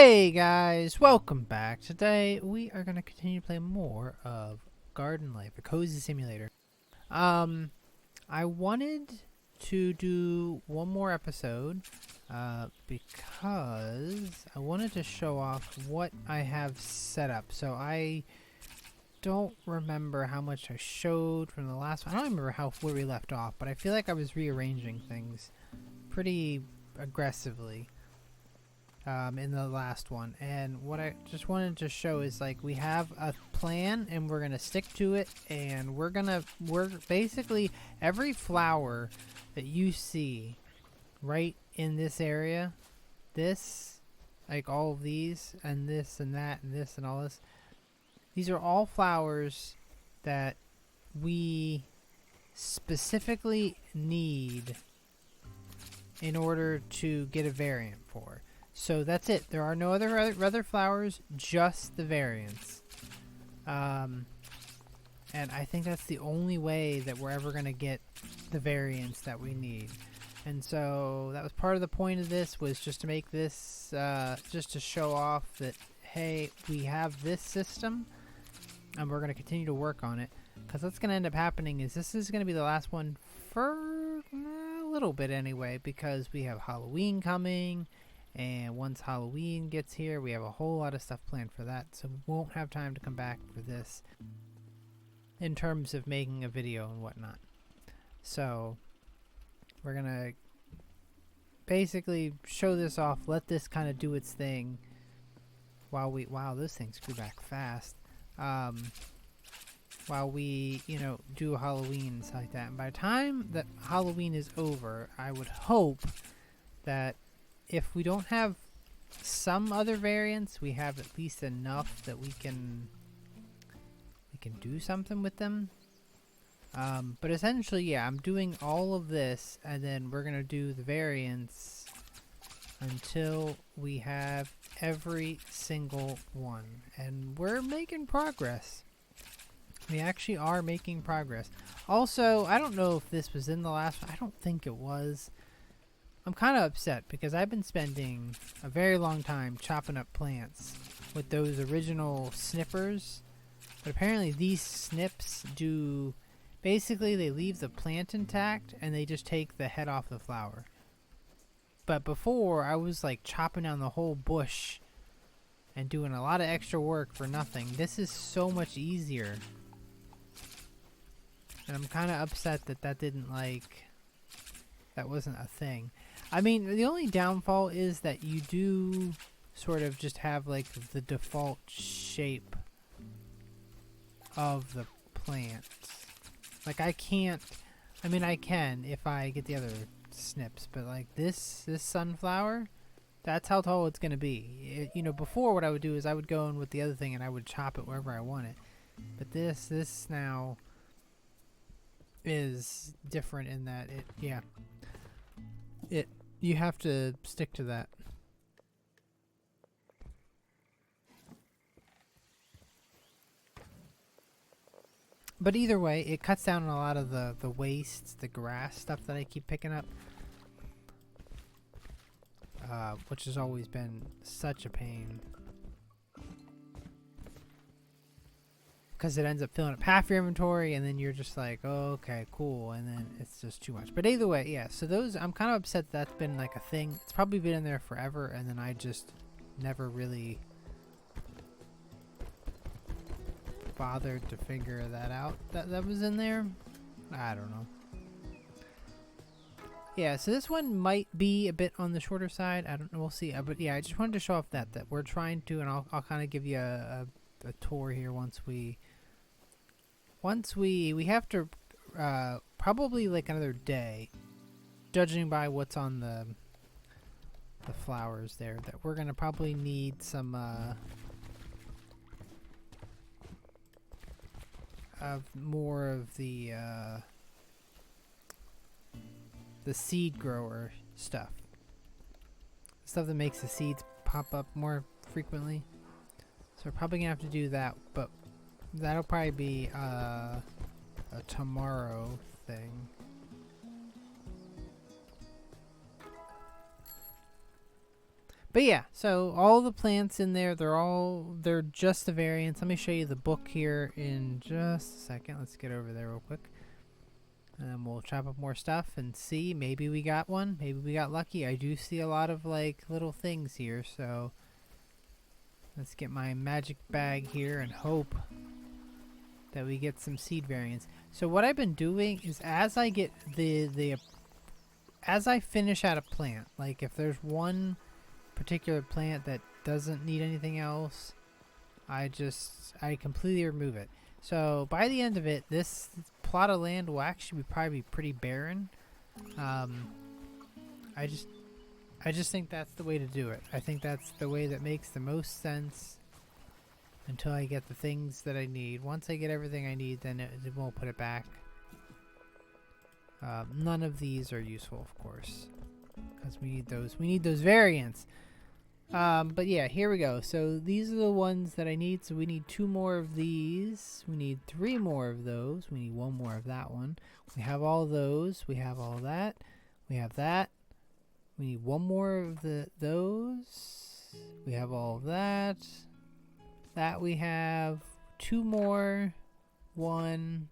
Hey guys, welcome back. Today we are going to continue to play more of Garden Life, a cozy simulator. Um, I wanted to do one more episode because I wanted to show off what I have set up. So I don't remember how much I showed from the last one. I don't remember where we left off, but I feel like I was rearranging things pretty aggressively. In the last one, and what I just wanted to show is like we have a plan and we're gonna stick to it, and we're basically every flower that you see right in this area, this, like all of these and this and that and this and all this, these are all flowers that we specifically need in order to get a variant for. So that's it. There are no other flowers, just the variants. And I think that's the only way that we're ever going to get the variants that we need. And so that was part of the point of this, was just to make this, just to show off that, hey, we have this system, and we're going to continue to work on it. Because what's going to end up happening is this is going to be the last one for a little bit anyway, because we have Halloween coming. And once Halloween gets here, we have a whole lot of stuff planned for that, so we won't have time to come back for this in terms of making a video and whatnot. So we're gonna basically show this off, let this kind of do its thing while we, wow, those things grew back fast, while we, do Halloween and stuff like that. And by the time that Halloween is over, I would hope that if we don't have some other variants, we have at least enough that we can do something with them. But essentially, yeah, I'm doing all of this, and then we're gonna do the variants until we have every single one. And we're making progress. We actually are making progress. Also, I don't know if this was in the last one. I don't think it was. I'm kind of upset because I've been spending a very long time chopping up plants with those original snippers, but apparently these snips do, basically they leave the plant intact and they just take the head off the flower. But before, I was like chopping down the whole bush and doing a lot of extra work for nothing. This is so much easier, and I'm kind of upset that that wasn't a thing. I mean, the only downfall is that you do sort of just have like the default shape of the plant. Like I can if I get the other snips, but like this sunflower, that's how tall it's going to be. Before what I would do is I would go in with the other thing and I would chop it wherever I want it. But this now is different in that you have to stick to that. But either way, it cuts down on a lot of the wastes, the grass stuff that I keep picking up. Which has always been such a pain. Because it ends up filling up half your inventory, and then you're just like, oh, okay, cool, and then it's just too much. But either way, yeah, so those, I'm kind of upset that's been like a thing. It's probably been in there forever, and then I just never really bothered to figure that out, that was in there. I don't know. Yeah, so this one might be a bit on the shorter side. I don't know, we'll see. But yeah, I just wanted to show off that we're trying to, and I'll kind of give you a tour here once we have to probably like another day, judging by what's on the flowers there, that we're gonna probably need some of more of the seed grower stuff that makes the seeds pop up more frequently. So we're probably gonna have to do that, but that'll probably be a tomorrow thing. But yeah, so all the plants in there, they're just the variants. Let me show you the book here in just a second. Let's get over there real quick. And then we'll chop up more stuff and see. Maybe we got one. Maybe we got lucky. I do see a lot of like little things here, so let's get my magic bag here and hope that we get some seed variants. So what I've been doing is as I get as I finish out a plant, like if there's one particular plant that doesn't need anything else, I completely remove it. So by the end of it, this plot of land will actually probably be pretty barren. I just think that's the way to do it. I think that's the way that makes the most sense until I get the things that I need. Once I get everything I need, then it won't put it back. None of these are useful, of course, because we need those. We need those variants. But yeah, here we go. So these are the ones that I need. So we need 2 more of these. We need 3 more of those. We need 1 more of that one. We have all those. We have all that. We have that. We need 1 more of those. We have all of that. That we have 2 more. 1.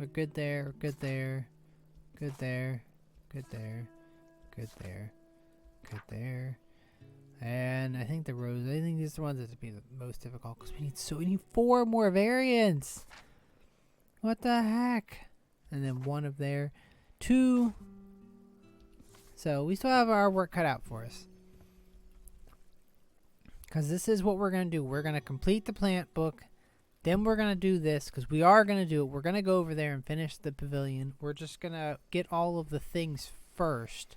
We're good there. We're good there. Good there. Good there. Good there. Good there. And I think the rows, I think these are the ones that would be the most difficult because we need 4 more variants. What the heck? And then 1 of there. 2. So we still have our work cut out for us. Because this is what we're going to do. We're going to complete the plant book. Then we're going to do this because we are going to do it. We're going to go over there and finish the pavilion. We're just going to get all of the things first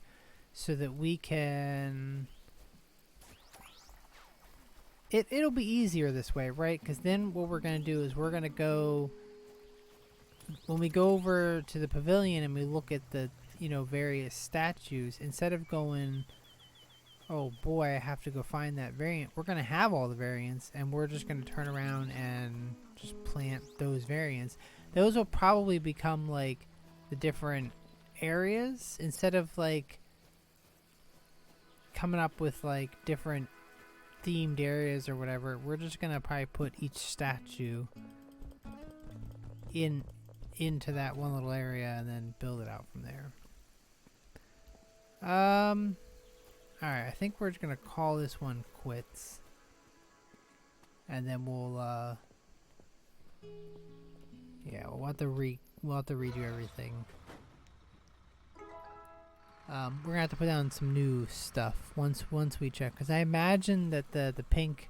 so that we can... It'll be easier this way, right? Because then what we're going to do is we're going to go... When we go over to the pavilion and we look at the, various statues, instead of going... Oh boy, I have to go find that variant. We're going to have all the variants, and we're just going to turn around and just plant those variants. Those will probably become, like, the different areas. Instead of, like, coming up with, like, different themed areas or whatever, we're just going to probably put each statue into that one little area and then build it out from there. Alright, I think we're just gonna call this one quits. And then we'll have to redo everything. We're gonna have to put down some new stuff once we check, because I imagine that the pink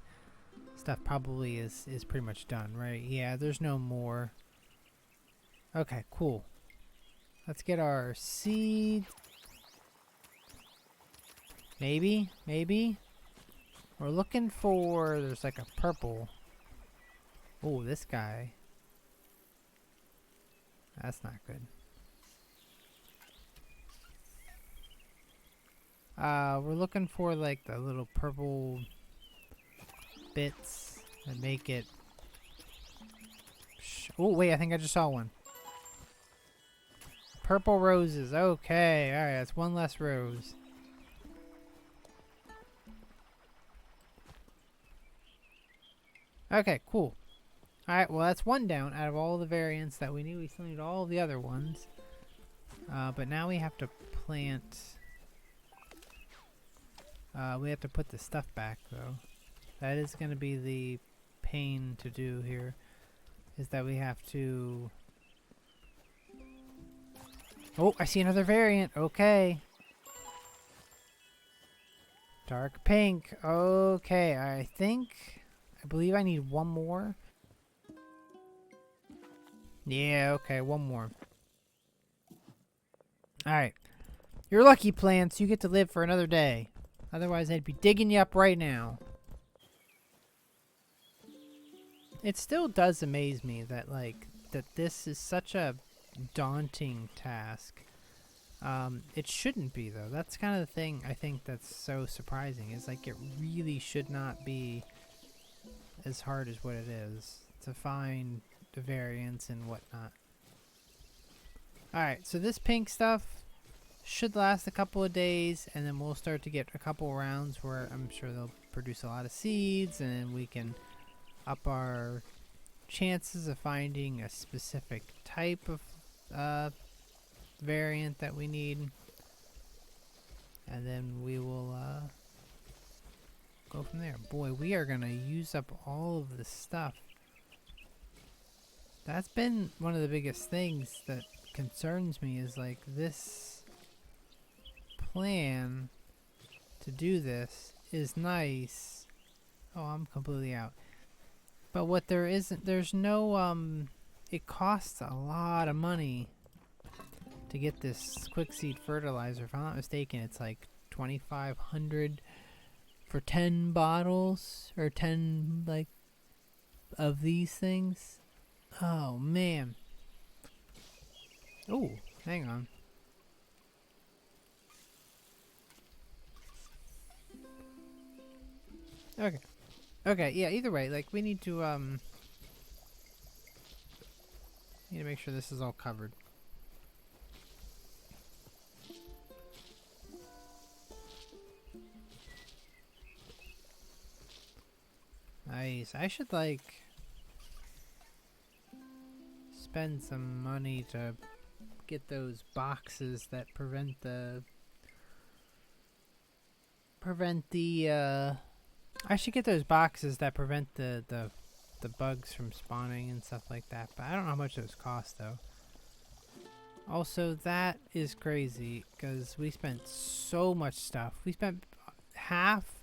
stuff probably is pretty much done, right? Yeah, there's no more. Okay, cool. Let's get our seed. Maybe. We're looking for, there's like a purple. Oh, this guy. That's not good. We're looking for like the little purple bits that make it. Oh, wait, I think I just saw one. Purple roses. Okay, alright, that's 1 less rose. Okay, cool. Alright, well that's 1 down out of all the variants that we need. We still need all the other ones. But now we have to plant... we have to put the stuff back, though. That is going to be the pain to do here. Is that we have to... Oh, I see another variant. Okay. Dark pink. Okay, I believe I need 1 more. Yeah, okay, 1 more. Alright. You're lucky, plants. You get to live for another day. Otherwise, I'd be digging you up right now. It still does amaze me that, that this is such a daunting task. It shouldn't be, though. That's kind of the thing I think that's so surprising. Is, it really should not be as hard as what it is to find the variants and whatnot. Alright, so this pink stuff, should last a couple of days, and then we'll start to get a couple rounds where I'm sure they'll produce a lot of seeds, and we can up our chances of finding a specific type of variant that we need, and then we will go from there. Boy, we are gonna use up all of this stuff. That's been one of the biggest things that concerns me, is like this plan to do this is nice. Oh, I'm completely out. But what there isn't, there's no, it costs a lot of money to get this quick seed fertilizer. If I'm not mistaken, it's like 2,500 for 10 bottles, or 10, like, of these things. Oh, man. Oh, hang on. Okay. Okay, yeah, either way, like, we need to make sure this is all covered. Nice. I should, like, spend some money to get those boxes that prevent the I should get those boxes that prevent the bugs from spawning and stuff like that, but I don't know how much those cost though. Also, that is crazy because we spent so much stuff. We spent half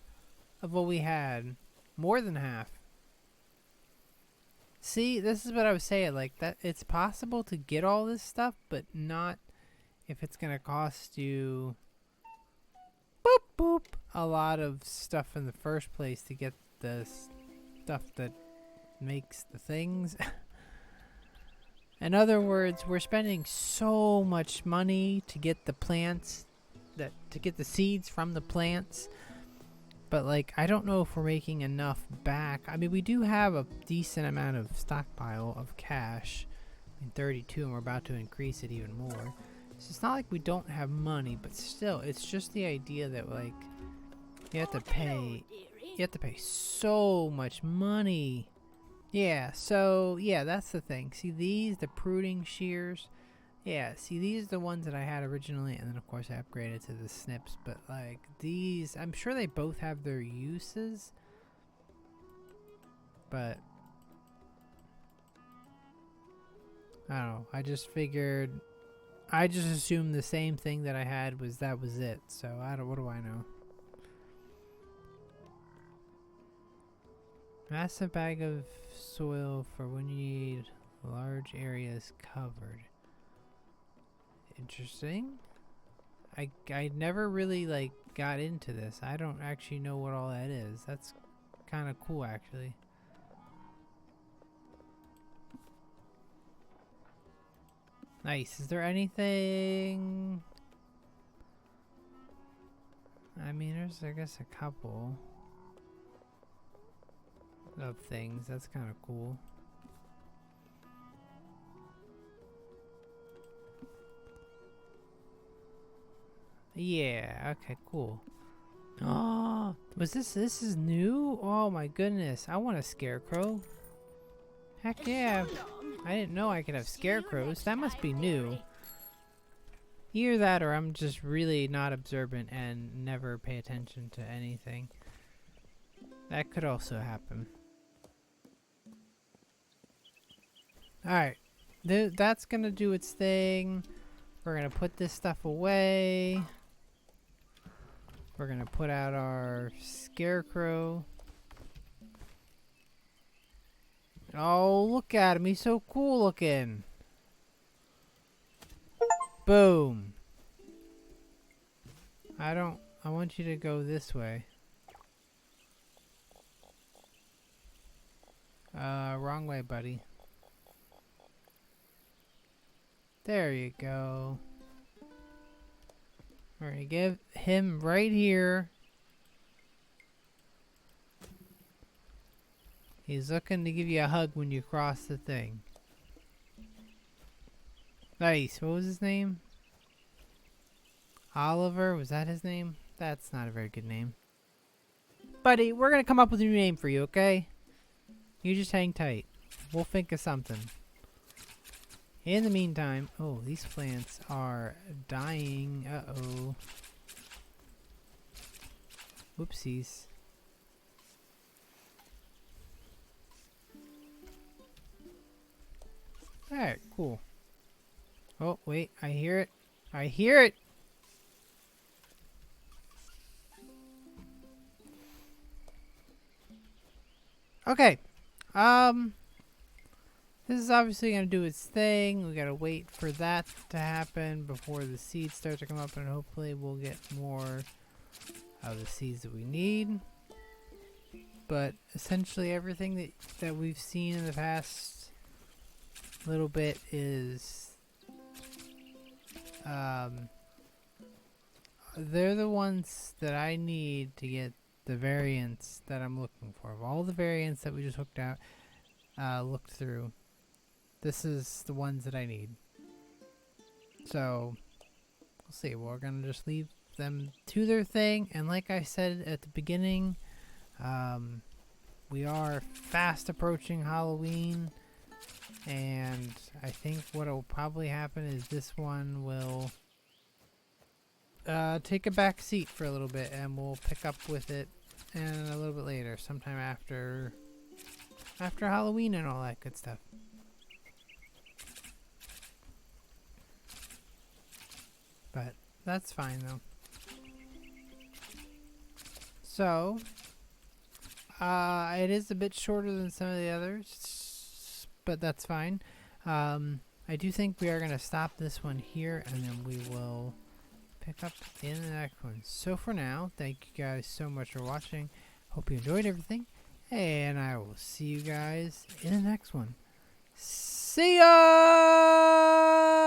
of what we had, more than half. See, this is what I was saying, like, that it's possible to get all this stuff, but not if it's gonna cost you boop boop a lot of stuff in the first place to get the stuff that makes the things. In other words, we're spending so much money to get the plants, to get the seeds from the plants, but like, I don't know if we're making enough back. I mean, we do have a decent amount of stockpile of cash. I mean, 32, and we're about to increase it even more. So it's not like we don't have money, but still, it's just the idea that, like, you have to pay so much money. Yeah, so, yeah, that's the thing. See these, the pruning shears? Yeah, see, these are the ones that I had originally, and then of course I upgraded to the snips, but like, these, I'm sure they both have their uses, but I don't know, I just assumed the same thing that I had was it, so what do I know? Massive bag of soil for when you need large areas covered. Interesting. I never really, like, got into this. I don't actually know what all that is. That's kind of cool, actually. Nice. Is there anything? I mean, there's, I guess, a couple of things. That's kind of cool. Yeah, okay, cool. Oh, this is new? Oh my goodness, I want a scarecrow. Heck yeah. I didn't know I could have scarecrows. That must be new. Either that or I'm just really not observant and never pay attention to anything. That could also happen. Alright, that's gonna do its thing. We're gonna put this stuff away. We're gonna put out our scarecrow. Oh, look at him. He's so cool looking. Boom. I want you to go this way. Wrong way, buddy. There you go. We're gonna give him right here. He's looking to give you a hug when you cross the thing. Nice. What was his name? Oliver, was that his name? That's not a very good name. Buddy, we're gonna come up with a new name for you, okay? You just hang tight. We'll think of something. In the meantime, oh, these plants are dying. Uh-oh. Whoopsies. Alright, cool. Oh, wait, I hear it. I hear it! Okay. This is obviously going to do its thing. We got to wait for that to happen before the seeds start to come up, and hopefully we'll get more of the seeds that we need. But essentially everything that we've seen in the past little bit is they're the ones that I need to get the variants that I'm looking for. Of all the variants that we just looked through, this is the ones that I need. So we'll see. We're gonna just leave them to their thing, and like I said at the beginning, we are fast approaching Halloween, and I think what will probably happen is this one will take a back seat for a little bit, and we'll pick up with it and a little bit later, sometime after Halloween and all that good stuff. But that's fine though. So it is a bit shorter than some of the others, but that's fine. I do think we are going to stop this one here, and then we will pick up in the next one. So for now, thank you guys so much for watching. Hope you enjoyed everything, and I will see you guys in the next one. See ya!